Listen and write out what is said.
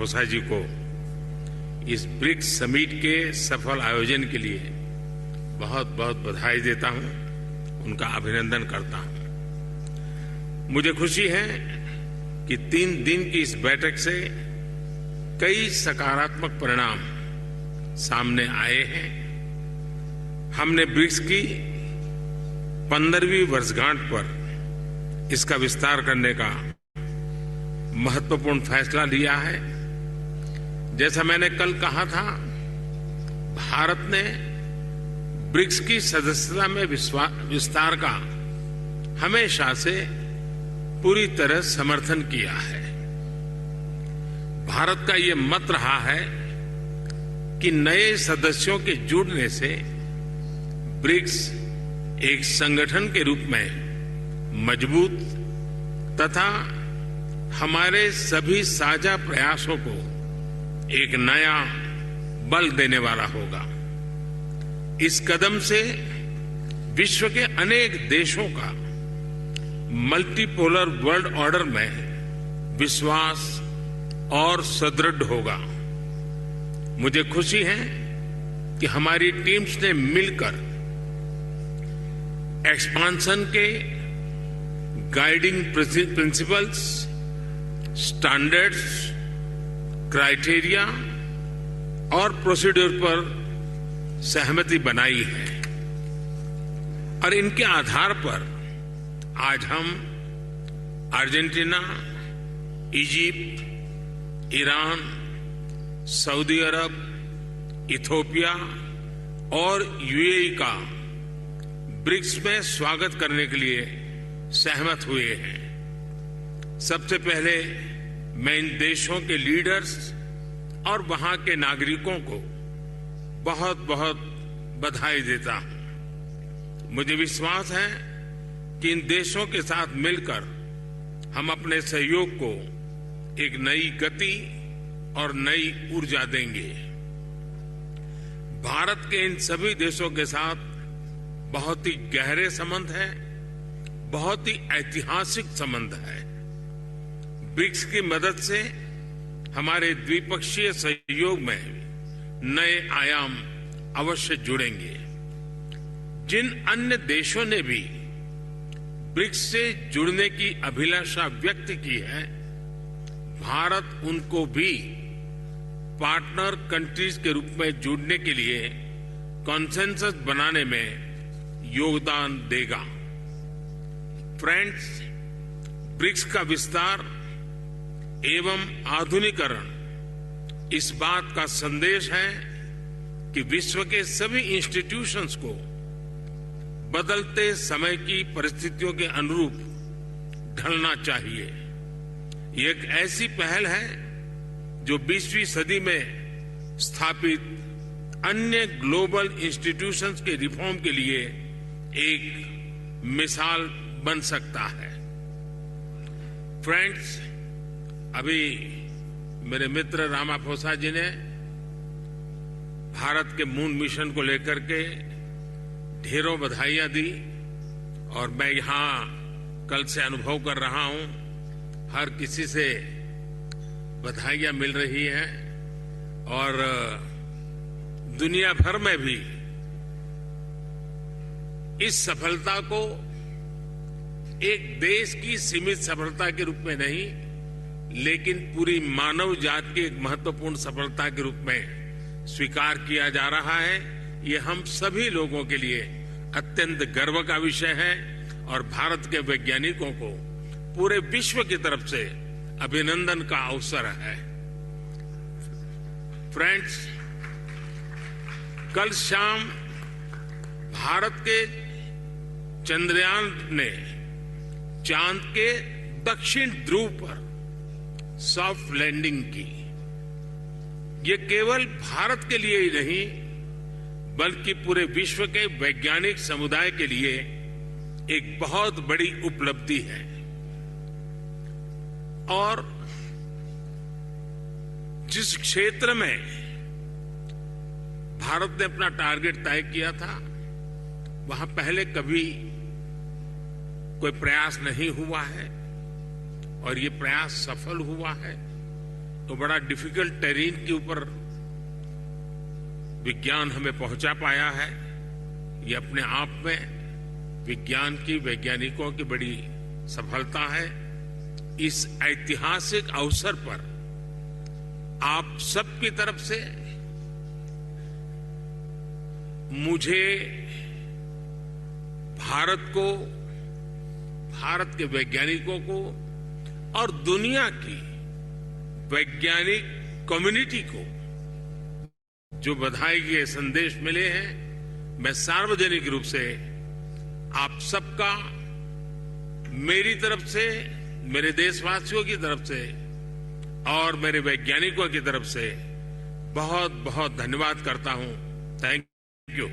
Ramaphosa जी को इस BRICS summit के सफल आयोजन के लिए बहुत बहुत बधाई देता हूं, उनका अभिनंदन करता हूं। मुझे खुशी है कि 3 दिन की इस बैठक से कई सकारात्मक परिणाम सामने आए हैं। हमने ब्रिक्स की 15वीं वर्षगांठ पर इसका विस्तार करने का महत्वपूर्ण फैसला लिया है। जैसा मैंने कल कहा था, भारत ने ब्रिक्स की सदस्यता में विस्तार का हमेशा से पूरी तरह समर्थन किया है। भारत का ये मत रहा है कि नए सदस्यों के जुड़ने से ब्रिक्स एक संगठन के रूप में मजबूत तथा हमारे सभी साझा प्रयासों को एक नया बल देने वाला होगा। इस कदम से विश्व के अनेक देशों का मल्टीपोलर वर्ल्ड ऑर्डर में विश्वास और सुदृढ़ होगा। मुझे खुशी है कि हमारी टीम्स ने मिलकर एक्सपांशन के गाइडिंग प्रिंसिपल्स, स्टैंडर्ड्स, क्राइटेरिया और प्रोसीड्यूर पर सहमति बनाई है और इनके आधार पर आज हम अर्जेंटीना, इजिप्ट, ईरान, सऊदी अरब, इथियोपिया और यूएई का ब्रिक्स में स्वागत करने के लिए सहमत हुए हैं। सबसे पहले मैं इन देशों के लीडर्स और वहां के नागरिकों को बहुत बहुत बधाई देता हूं। मुझे विश्वास है कि इन देशों के साथ मिलकर हम अपने सहयोग को एक नई गति और नई ऊर्जा देंगे। भारत के इन सभी देशों के साथ बहुत ही गहरे संबंध है, बहुत ही ऐतिहासिक संबंध है। ब्रिक्स की मदद से हमारे द्विपक्षीय सहयोग में नए आयाम अवश्य जुड़ेंगे। जिन अन्य देशों ने भी ब्रिक्स से जुड़ने की अभिलाषा व्यक्त की है, भारत उनको भी पार्टनर कंट्रीज के रूप में जुड़ने के लिए कॉन्सेंसस बनाने में योगदान देगा। फ्रेंड्स, ब्रिक्स का विस्तार एवं आधुनिकीकरण इस बात का संदेश है कि विश्व के सभी इंस्टीट्यूशंस को बदलते समय की परिस्थितियों के अनुरूप ढलना चाहिए। ये एक ऐसी पहल है जो 20वीं सदी में स्थापित अन्य ग्लोबल इंस्टीट्यूशंस के रिफॉर्म के लिए एक मिसाल बन सकता है। फ्रेंड्स, अभी मेरे मित्र रामाफोसा जी ने भारत के मून मिशन को लेकर के ढेरों बधाइयां दी और मैं यहां कल से अनुभव कर रहा हूं, हर किसी से बधाइयां मिल रही हैं और दुनिया भर में भी इस सफलता को एक देश की सीमित सफलता के रूप में नहीं, लेकिन पूरी मानव जाति की एक महत्वपूर्ण सफलता के रूप में स्वीकार किया जा रहा है। ये हम सभी लोगों के लिए अत्यंत गर्व का विषय है और भारत के वैज्ञानिकों को पूरे विश्व की तरफ से अभिनंदन का अवसर है। फ्रेंड्स, कल शाम भारत के चंद्रयान ने चांद के दक्षिण ध्रुव पर सॉफ्ट लैंडिंग की। ये केवल भारत के लिए ही नहीं, बल्कि पूरे विश्व के वैज्ञानिक समुदाय के लिए एक बहुत बड़ी उपलब्धि है। और जिस क्षेत्र में भारत ने अपना टारगेट तय किया था, वहां पहले कभी कोई प्रयास नहीं हुआ है और ये प्रयास सफल हुआ है। तो बड़ा डिफिकल्ट टेरेन के ऊपर विज्ञान हमें पहुंचा पाया है। ये अपने आप में विज्ञान की, वैज्ञानिकों की बड़ी सफलता है। इस ऐतिहासिक अवसर पर आप सबकी तरफ से मुझे भारत को, भारत के वैज्ञानिकों को और दुनिया की वैज्ञानिक कम्युनिटी को जो बधाई के संदेश मिले हैं, मैं सार्वजनिक रूप से आप सबका, मेरी तरफ से, मेरे देशवासियों की तरफ से और मेरे वैज्ञानिकों की तरफ से बहुत बहुत धन्यवाद करता हूं। Thank you.